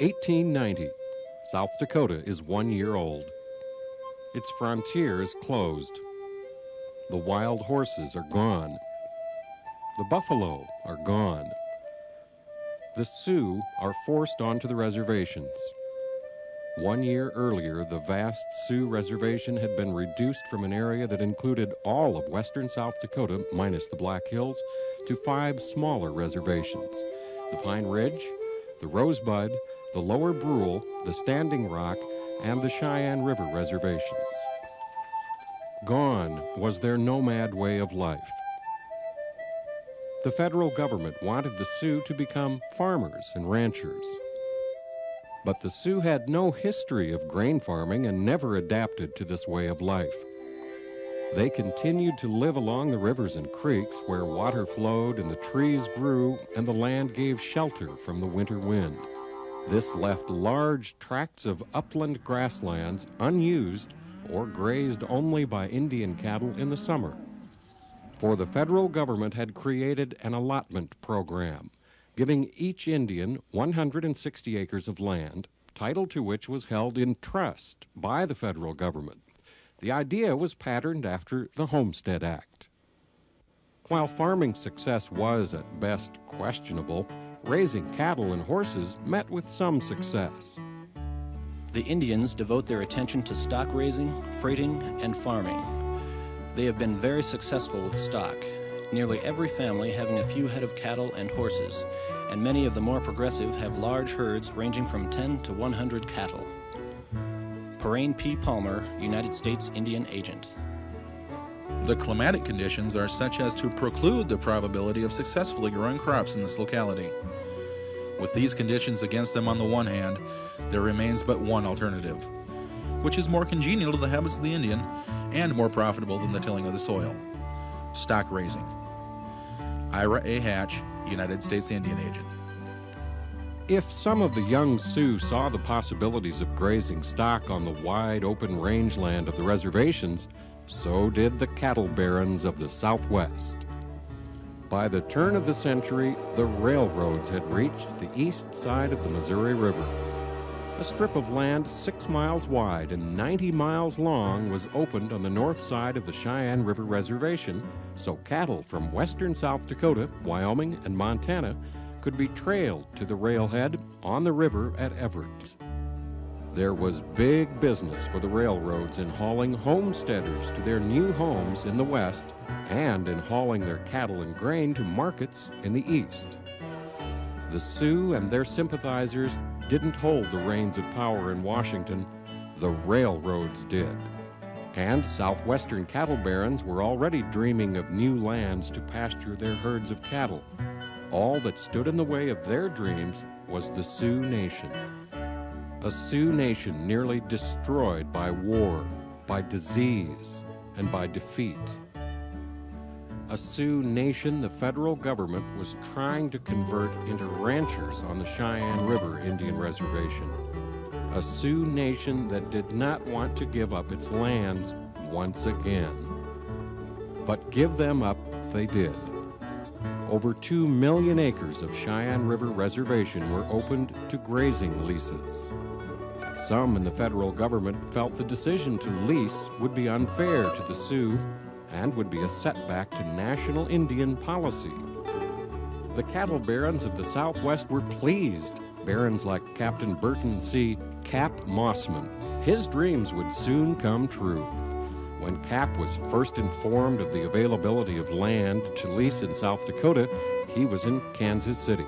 1890. South Dakota is 1 year old. Its frontier is closed. The wild horses are gone. The buffalo are gone. The Sioux are forced onto the reservations. 1 year earlier, the vast Sioux reservation had been reduced from an area that included all of western South Dakota, minus the Black Hills, to 5 smaller reservations: the Pine Ridge, the Rosebud, the Lower Brule, the Standing Rock, and the Cheyenne River reservations. Gone was their nomad way of life. The federal government wanted the Sioux to become farmers and ranchers. But the Sioux had no history of grain farming and never adapted to this way of life. They continued to live along the rivers and creeks where water flowed and the trees grew and the land gave shelter from the winter wind. This left large tracts of upland grasslands unused or grazed only by Indian cattle in the summer. For the federal government had created an allotment program, giving each Indian 160 acres of land, title to which was held in trust by the federal government. The idea was patterned after the Homestead Act. While farming success was at best questionable, raising cattle and horses met with some success. The Indians devote their attention to stock raising, freighting, and farming. They have been very successful with stock, nearly every family having a few head of cattle and horses, and many of the more progressive have large herds ranging from 10 to 100 cattle. Parain P. Palmer, United States Indian Agent. The climatic conditions are such as to preclude the probability of successfully growing crops in this locality. With these conditions against them on the one hand, there remains but one alternative, which is more congenial to the habits of the Indian and more profitable than the tilling of the soil: stock raising. Ira A. Hatch, United States Indian Agent. If some of the young Sioux saw the possibilities of grazing stock on the wide open rangeland of the reservations, so did the cattle barons of the Southwest. By the turn of the century, the railroads had reached the east side of the Missouri River. A strip of land 6 miles wide and 90 miles long was opened on the north side of the Cheyenne River Reservation, so cattle from western South Dakota, Wyoming, and Montana could be trailed to the railhead on the river at Everett. There was big business for the railroads in hauling homesteaders to their new homes in the west and in hauling their cattle and grain to markets in the east. The Sioux and their sympathizers didn't hold the reins of power in Washington. The railroads did. And southwestern cattle barons were already dreaming of new lands to pasture their herds of cattle. All that stood in the way of their dreams was the Sioux Nation. A Sioux nation nearly destroyed by war, by disease, and by defeat. A Sioux nation the federal government was trying to convert into ranchers on the Cheyenne River Indian Reservation. A Sioux nation that did not want to give up its lands once again. But give them up they did. Over 2 million acres of Cheyenne River Reservation were opened to grazing leases. Some in the federal government felt the decision to lease would be unfair to the Sioux and would be a setback to national Indian policy. The cattle barons of the Southwest were pleased. Barons like Captain Burton C. Cap Mossman. His dreams would soon come true. When Cap was first informed of the availability of land to lease in South Dakota, he was in Kansas City.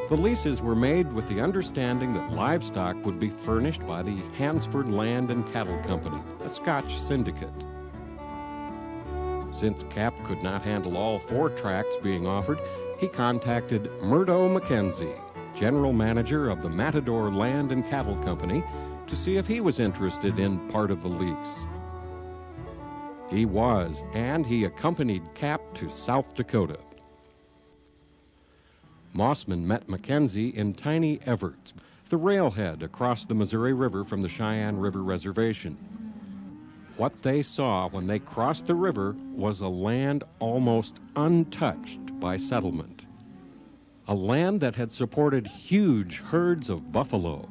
The leases were made with the understanding that livestock would be furnished by the Hansford Land and Cattle Company, a Scotch syndicate. Since Cap could not handle all 4 tracts being offered, he contacted Murdo McKenzie, general manager of the Matador Land and Cattle Company, to see if he was interested in part of the lease. He was, and he accompanied Cap to South Dakota. Mossman met McKenzie in tiny Everett, the railhead across the Missouri River from the Cheyenne River Reservation. What they saw when they crossed the river was a land almost untouched by settlement. a land that had supported huge herds of buffalo,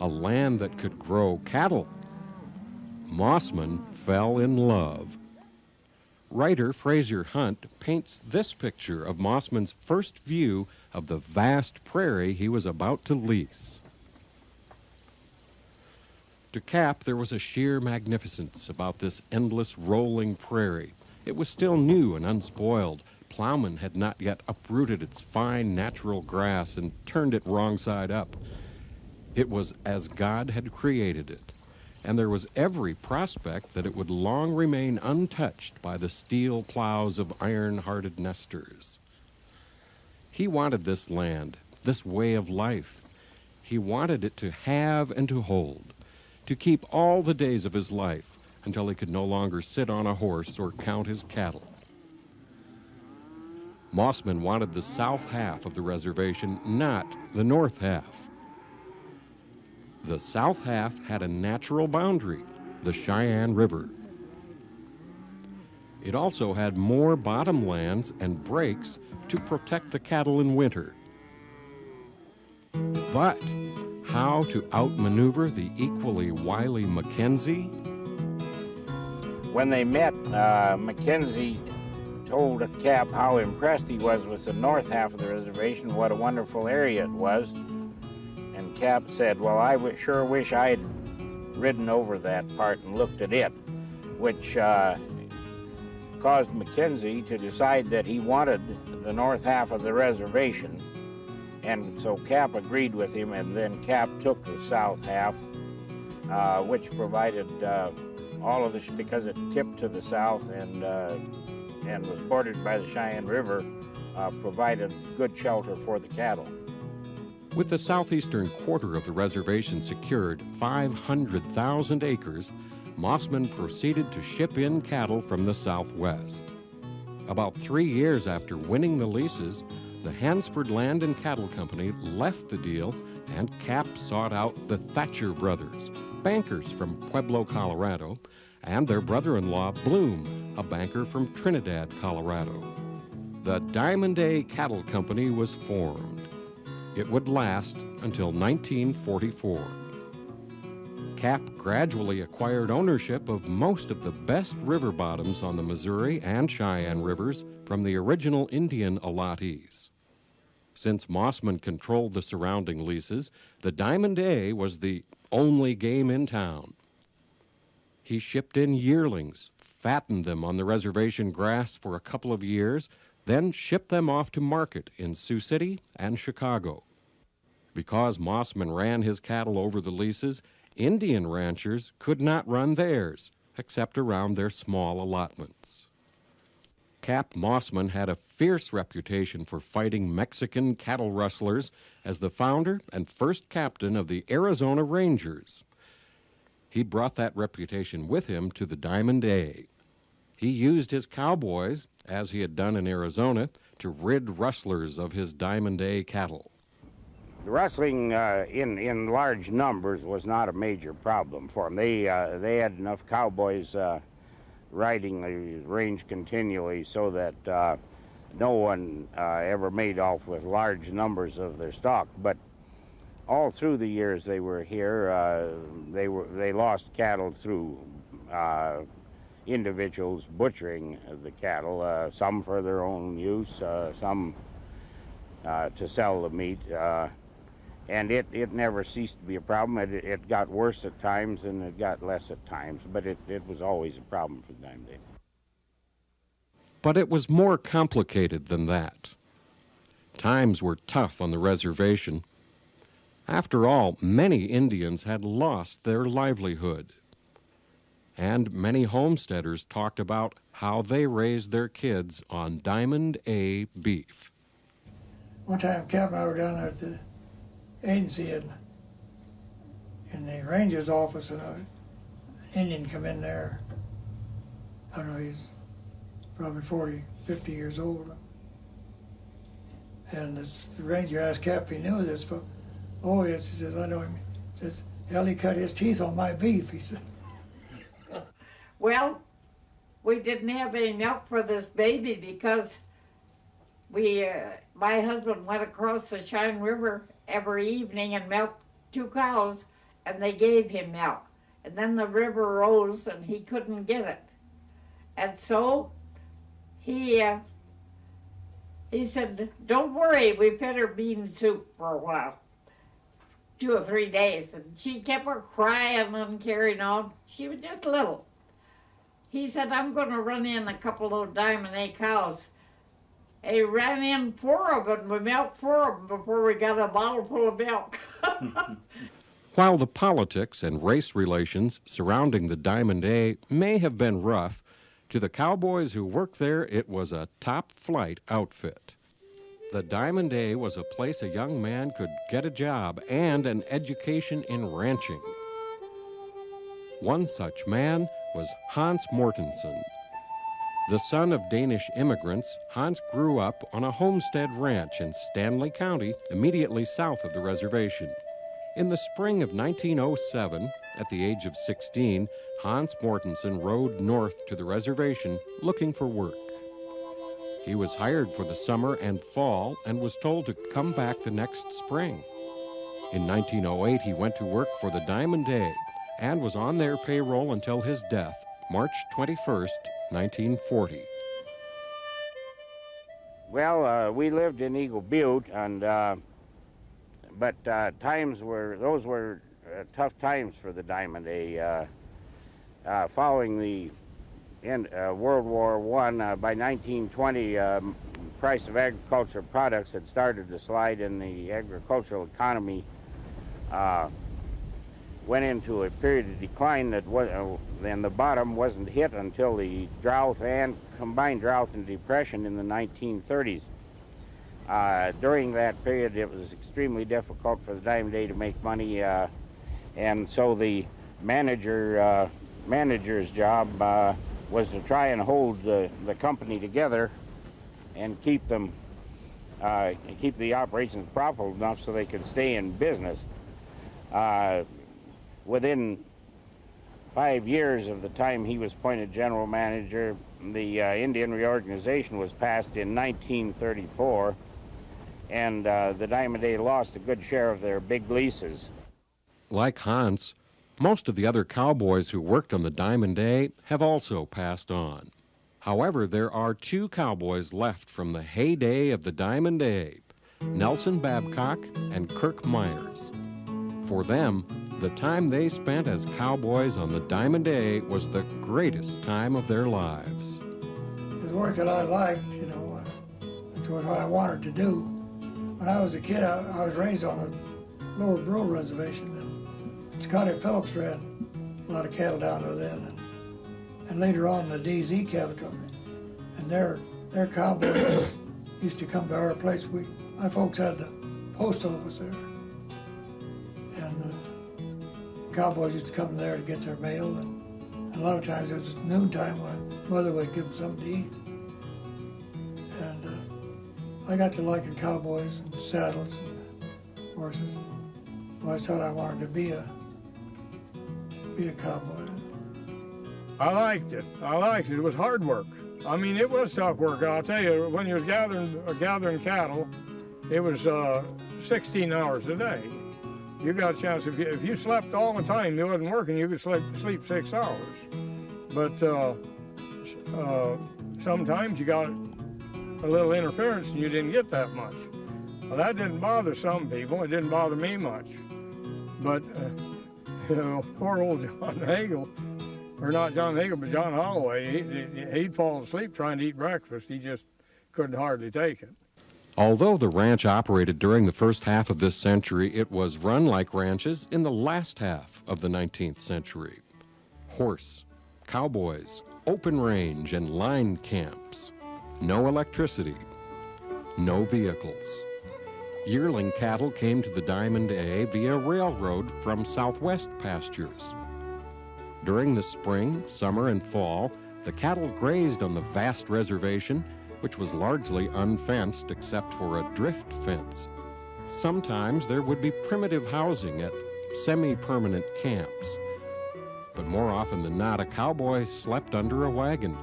a land that could grow cattle. Mossman fell in love. Writer Fraser Hunt paints this picture of Mossman's first view of the vast prairie he was about to lease. To Cap, there was a sheer magnificence about this endless rolling prairie. It was still new and unspoiled. Plowmen had not yet uprooted its fine natural grass and turned it wrong side up. It was as God had created it, and there was every prospect that it would long remain untouched by the steel plows of iron-hearted nesters. He wanted this land, this way of life. He wanted it to have and to hold, to keep all the days of his life until he could no longer sit on a horse or count his cattle. Mossman wanted the south half of the reservation, not the north half. The south half had a natural boundary, the Cheyenne River. It also had more bottomlands and breaks to protect the cattle in winter. But how to outmaneuver the equally wily Mackenzie? When they met, Mackenzie told Cap how impressed he was with the north half of the reservation, what a wonderful area it was. And Cap said, well, I sure wish I'd ridden over that part and looked at it, which caused Mackenzie to decide that he wanted the north half of the reservation. And so Cap agreed with him, and then Cap took the south half, which provided all of this, because it tipped to the south and was bordered by the Cheyenne River, provided good shelter for the cattle. With the southeastern quarter of the reservation secured, 500,000 acres, Mossman proceeded to ship in cattle from the southwest. About 3 years after winning the leases, the Hansford Land and Cattle Company left the deal, and Cap sought out the Thatcher brothers, bankers from Pueblo, Colorado, and their brother-in-law, Bloom, a banker from Trinidad, Colorado. The Diamond A Cattle Company was formed. It would last until 1944. Cap gradually acquired ownership of most of the best river bottoms on the Missouri and Cheyenne rivers from the original Indian allottees. Since Mossman controlled the surrounding leases, the Diamond A was the only game in town. He shipped in yearlings, fattened them on the reservation grass for a couple of years, then shipped them off to market in Sioux City and Chicago. Because Mossman ran his cattle over the leases, Indian ranchers could not run theirs, except around their small allotments. Cap Mossman had a fierce reputation for fighting Mexican cattle rustlers as the founder and first captain of the Arizona Rangers. He brought that reputation with him to the Diamond A. He used his cowboys, as he had done in Arizona, to rid rustlers of his Diamond A cattle. The rustling in large numbers was not a major problem for them. They had enough cowboys riding the range continually so that no one ever made off with large numbers of their stock. But all through the years they were here, they lost cattle through individuals butchering the cattle, some for their own use, some to sell the meat. And it never ceased to be a problem. It got worse at times and it got less at times, but it was always a problem for them. But it was more complicated than that. Times were tough on the reservation. After all, many Indians had lost their livelihood. And many homesteaders talked about how they raised their kids on Diamond A beef. One time, Cap and I were down there at the agency in the ranger's office, and an Indian come in there. I don't know, he's probably 40, 50 years old. And the ranger asked Cap if he knew this, but, oh yes, he says, I know him. He says, hell, he cut his teeth on my beef, he said. Well, we didn't have any milk for this baby because my husband went across the Cheyenne River every evening and milked 2 cows, and they gave him milk. And then the river rose and he couldn't get it. And so he said, "Don't worry, we fed her bean soup for a while, 2 or 3 days." And she kept on crying and carrying on. She was just little. He said, "I'm going to run in a couple of Diamond A cows." He ran in 4 of them. We milked 4 of them before we got a bottle full of milk. While the politics and race relations surrounding the Diamond A may have been rough, to the cowboys who worked there, it was a top-flight outfit. The Diamond A was a place a young man could get a job and an education in ranching. One such man was Hans Mortensen. The son of Danish immigrants, Hans grew up on a homestead ranch in Stanley County, immediately south of the reservation. In the spring of 1907, at the age of 16, Hans Mortensen rode north to the reservation looking for work. He was hired for the summer and fall and was told to come back the next spring. In 1908, he went to work for the Diamond A and was on their payroll until his death, March 21st, 1940. Well, we lived in Eagle Butte, and but those were tough times for the Diamond A. Following the end World War I, by 1920, price of agricultural products had started to slide, and the agricultural economy went into a period of decline that was, and the bottom wasn't hit until the drought and combined drought and depression in the 1930s. During that period, it was extremely difficult for the Diamond A to make money, and so the manager's job was to try and hold the company together and keep the operations profitable enough so they could stay in business. Within 5 years of the time he was appointed general manager, the Indian reorganization was passed in 1934, and the Diamond A lost a good share of their big leases. Like Hans, most of the other cowboys who worked on the Diamond A have also passed on. However, there are 2 cowboys left from the heyday of the Diamond A, Nelson Babcock and Kirk Myers. For them, the time they spent as cowboys on the Diamond A was the greatest time of their lives. It was work that I liked, you know. It was what I wanted to do. When I was a kid, I was raised on a Lower Brule Reservation, and Scotty Phillips ran a lot of cattle down there then, and later on the DZ cattle company, and their cowboys used to come to our place. My folks had the post office there, and the cowboys used to come there to get their mail, and a lot of times it was noontime. My mother would give them something to eat, and I got to liking cowboys and saddles and horses. And I always thought I wanted to be a cowboy. I liked it. It was hard work. I mean, it was tough work. I'll tell you, when you was gathering cattle, it was 16 hours a day. You got a chance, if you slept all the time, you wasn't working, you could sleep 6 hours. But sometimes you got a little interference and you didn't get that much. Well, that didn't bother some people. It didn't bother me much. But poor old John Hagel, or not John Hagel, but John Holloway, he'd fall asleep trying to eat breakfast. He just couldn't hardly take it. Although the ranch operated during the first half of this century, it was run like ranches in the last half of the 19th century. Horse, cowboys, open range, and line camps. No electricity. No vehicles. Yearling cattle came to the Diamond A via railroad from Southwest pastures. During the spring, summer, and fall, the cattle grazed on the vast reservation, which was largely unfenced except for a drift fence. Sometimes there would be primitive housing at semi-permanent camps. But more often than not, a cowboy slept under a wagon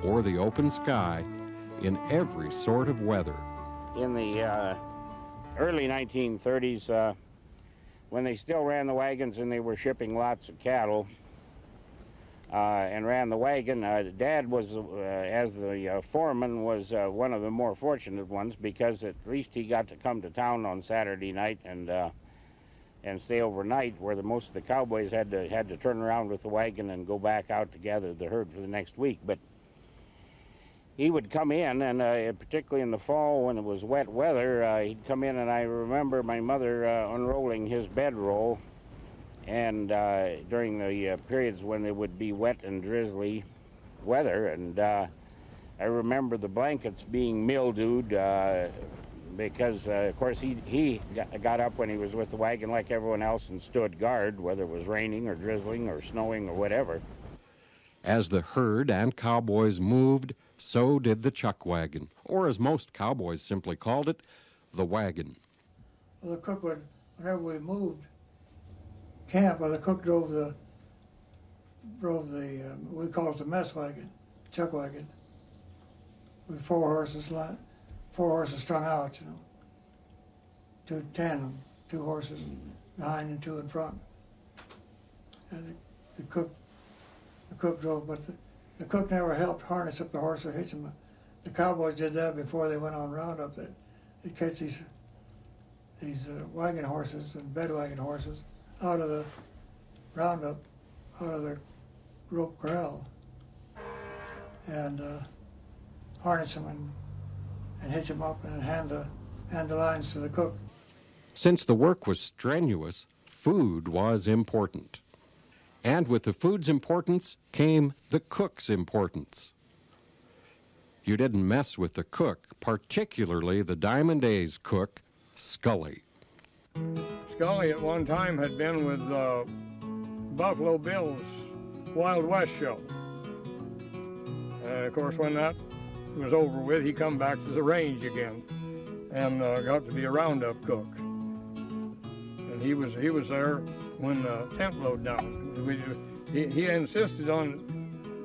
or the open sky in every sort of weather. in the early 1930s, when they still ran the wagons and they were shipping lots of cattle and ran the wagon, Dad was, as the foreman, was one of the more fortunate ones, because at least he got to come to town on Saturday night and stay overnight, where most of the cowboys had to turn around with the wagon and go back out to gather the herd for the next week. But he would come in, and particularly in the fall when it was wet weather, he'd come in, and I remember my mother unrolling his bedroll, and during the periods when it would be wet and drizzly weather, and I remember the blankets being mildewed, because, of course, he got up when he was with the wagon like everyone else and stood guard, whether it was raining or drizzling or snowing or whatever. As the herd and cowboys moved, so did the chuck wagon, or as most cowboys simply called it, the wagon. Well, the cook would, whenever we moved camp, the cook drove the we call it the mess wagon, chuck wagon, with four horses strung out, you know, two tandem, two horses behind and two in front. And the cook drove, but the cook never helped harness up the horse or hitch them. The cowboys did that before they went on roundup. They'd catch these wagon horses and bed wagon horses out of the roundup, out of the rope corral, and harness them and hitch them up and hand the lines to the cook. Since the work was strenuous, food was important. And with the food's importance came the cook's importance. You didn't mess with the cook, particularly the Diamond A's cook, Scully. Scully at one time had been with Buffalo Bill's Wild West show. Of course, when that was over with, he come back to the range again and got to be a roundup cook. And he was there when the tent blowed down. He insisted on,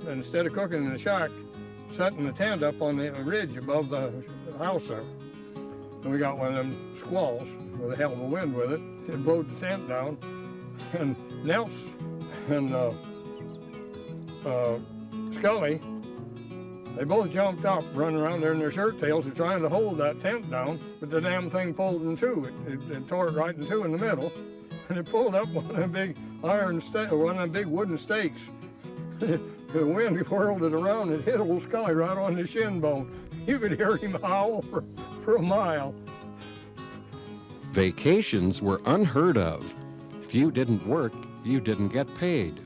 instead of cooking in the shack, setting the tent up on the ridge above the house there. And we got one of them squalls with a hell of a wind with it. It blowed the tent down. And Nels and Scully, they both jumped up, running around there in their shirt tails, and trying to hold that tent down, but the damn thing pulled in two. It tore it right in two in the middle, and it pulled up one of them big one of them big wooden stakes. The wind whirled it around and hit old Scully right on the shin bone. You could hear him howl for a mile. Vacations were unheard of. If you didn't work, you didn't get paid.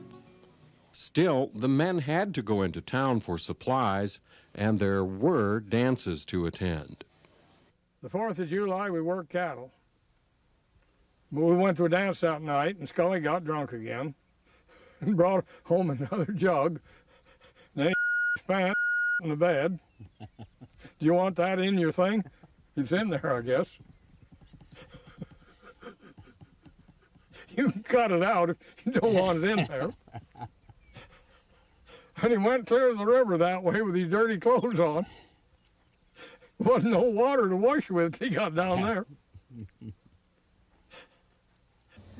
Still, the men had to go into town for supplies, and there were dances to attend. The 4th of July, we worked cattle. But we went to a dance that night, and Scully got drunk again and brought home another jug. Then he spat in the bed. Do you want that in your thing? It's in there, I guess. You can cut it out if you don't want it in there. And he went clear to the river that way with his dirty clothes on. Wasn't no water to wash with till he got down there.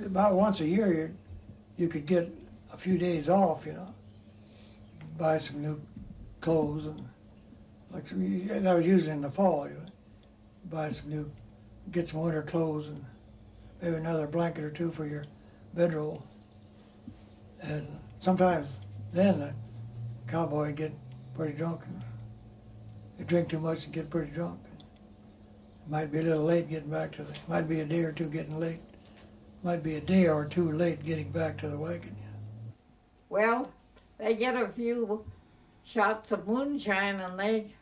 About once a year, you could get a few days off, you know, buy some new clothes, and that was usually in the fall, you know, buy some new, get some winter clothes, and maybe another blanket or two for your bedroll. And sometimes then the cowboy would get pretty drunk, and he'd drink too much and get pretty drunk. It might be a little late getting back to might be a day or two getting late. Might be a day or two late getting back to the wagon. You know. Well, they get a few shots of moonshine and they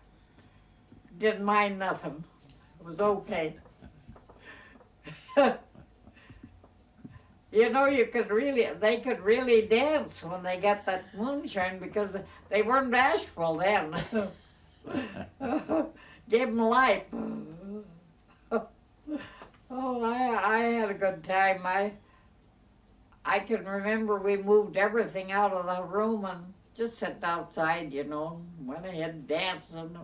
didn't mind nothing. It was okay. You know, they could really dance when they got that moonshine, because they weren't bashful then. Give them life. Oh, I had a good time. I can remember we moved everything out of the room and just sat outside, you know, went ahead dancing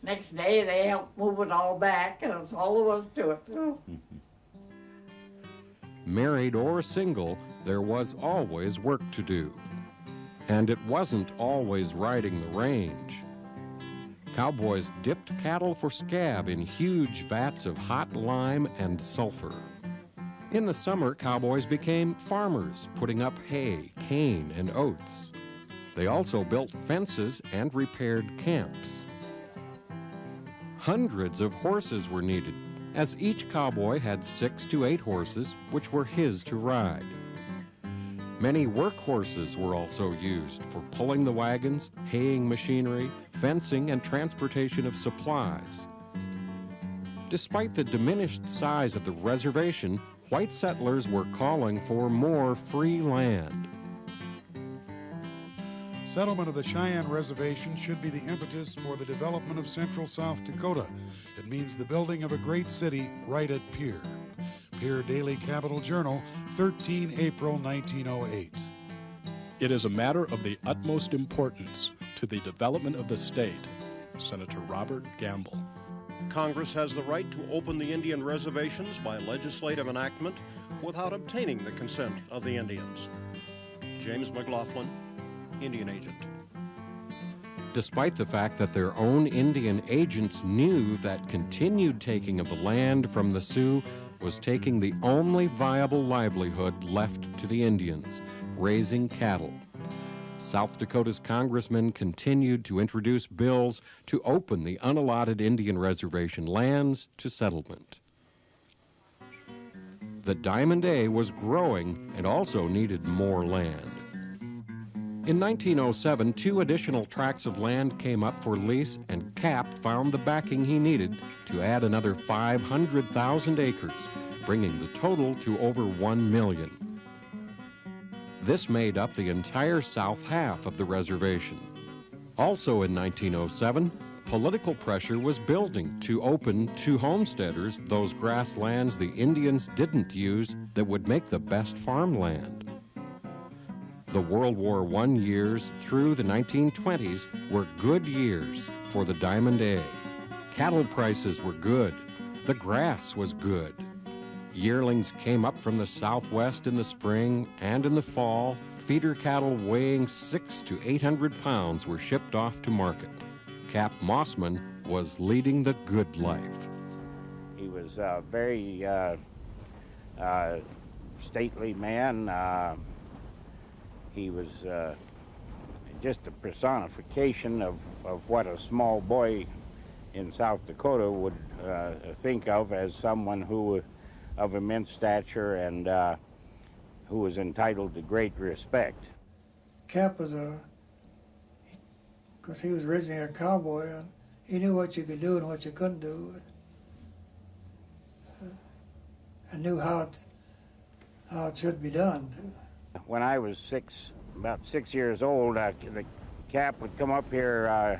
Next day, they helped move it all back, and that's all there was to it. Married or single, there was always work to do. And it wasn't always riding the range. Cowboys dipped cattle for scab in huge vats of hot lime and sulfur. In the summer, cowboys became farmers, putting up hay, cane, and oats. They also built fences and repaired camps. Hundreds of horses were needed, as each cowboy had 6 to 8 horses, which were his to ride. Many work horses were also used for pulling the wagons, haying machinery, fencing, and transportation of supplies. Despite the diminished size of the reservation, white settlers were calling for more free land. Settlement of the Cheyenne Reservation should be the impetus for the development of central South Dakota. It means the building of a great city right at Pierre. Pierre Daily Capital Journal, 13 April 1908. It is a matter of the utmost importance to the development of the state. Senator Robert Gamble. Congress has the right to open the Indian reservations by legislative enactment without obtaining the consent of the Indians. James McLaughlin, Indian Agent. Despite the fact that their own Indian agents knew that continued taking of the land from the Sioux was taking the only viable livelihood left to the Indians, raising cattle. South Dakota's congressmen continued to introduce bills to open the unallotted Indian reservation lands to settlement. The Diamond A was growing and also needed more land. In 1907, 2 additional tracts of land came up for lease, and Cap found the backing he needed to add another 500,000 acres, bringing the total to over 1 million. This made up the entire south half of the reservation. Also in 1907, political pressure was building to open to homesteaders those grasslands the Indians didn't use that would make the best farmland. The World War I years through the 1920s were good years for the Diamond A. Cattle prices were good. The grass was good. Yearlings came up from the southwest in the spring, and in the fall, feeder cattle weighing 600 to 800 pounds were shipped off to market. Cap Mossman was leading the good life. He was a very stately man. He was just a personification of what a small boy in South Dakota would think of as someone who of immense stature and who was entitled to great respect. Cap was because he was originally a cowboy, and he knew what you could do and what you couldn't do, and knew how it should be done. When I was about 6 years old, the Cap would come up here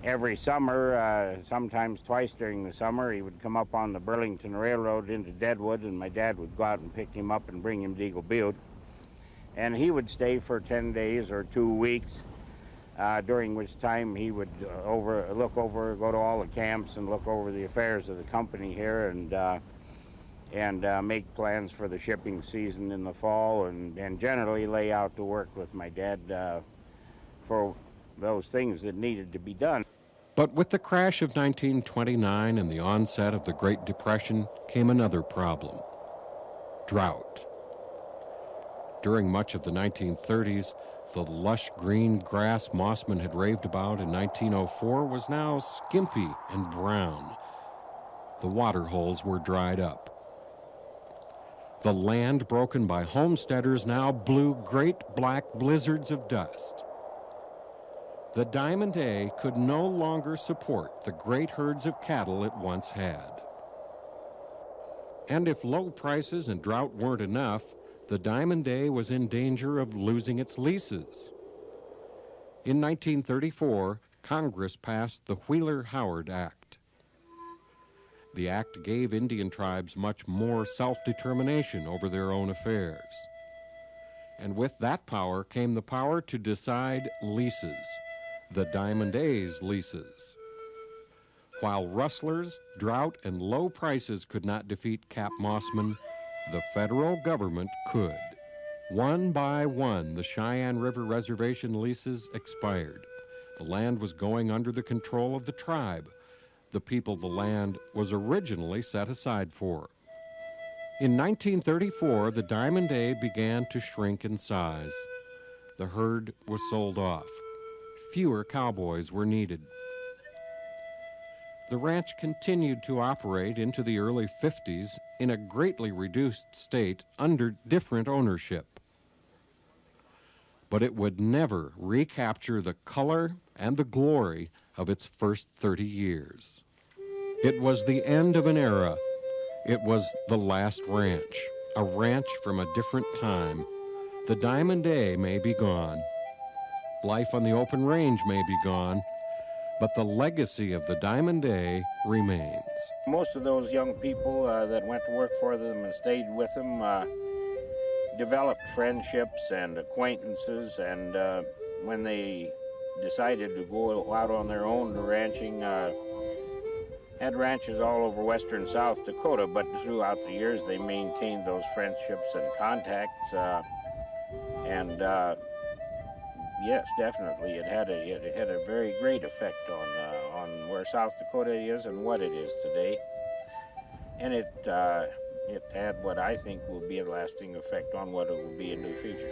every summer, sometimes twice during the summer. He would come up on the Burlington Railroad into Deadwood, and my dad would go out and pick him up and bring him to Eagle Butte. And he would stay for 10 days or 2 weeks, during which time he would go to all the camps and look over the affairs of the company here, and make plans for the shipping season in the fall, and generally lay out the work with my dad for those things that needed to be done. But with the crash of 1929 and the onset of the Great Depression came another problem: drought. During much of the 1930s, the lush green grass Mossman had raved about in 1904 was now skimpy and brown. The water holes were dried up. The land broken by homesteaders now blew great black blizzards of dust. The Diamond A could no longer support the great herds of cattle it once had. And if low prices and drought weren't enough, the Diamond A was in danger of losing its leases. In 1934, Congress passed the Wheeler-Howard Act. The act gave Indian tribes much more self-determination over their own affairs. And with that power came the power to decide leases, the Diamond A's leases. While rustlers, drought, and low prices could not defeat Cap Mossman, the federal government could. One by one, the Cheyenne River Reservation leases expired. The land was going under the control of the tribe, the people the land was originally set aside for. In 1934, the Diamond A began to shrink in size. The herd was sold off. Fewer cowboys were needed. The ranch continued to operate into the early 50s in a greatly reduced state under different ownership. But it would never recapture the color and the glory of its first 30 years. It was the end of an era. It was the last ranch, a ranch from a different time. The Diamond A may be gone. Life on the open range may be gone, but the legacy of the Diamond A remains. Most of those young people that went to work for them and stayed with them developed friendships and acquaintances, and when they decided to go out on their own ranching, had ranches all over western South Dakota, but throughout the years they maintained those friendships and contacts, and yes, definitely, it had a very great effect on where South Dakota is and what it is today, and it had what I think will be a lasting effect on what it will be in the future.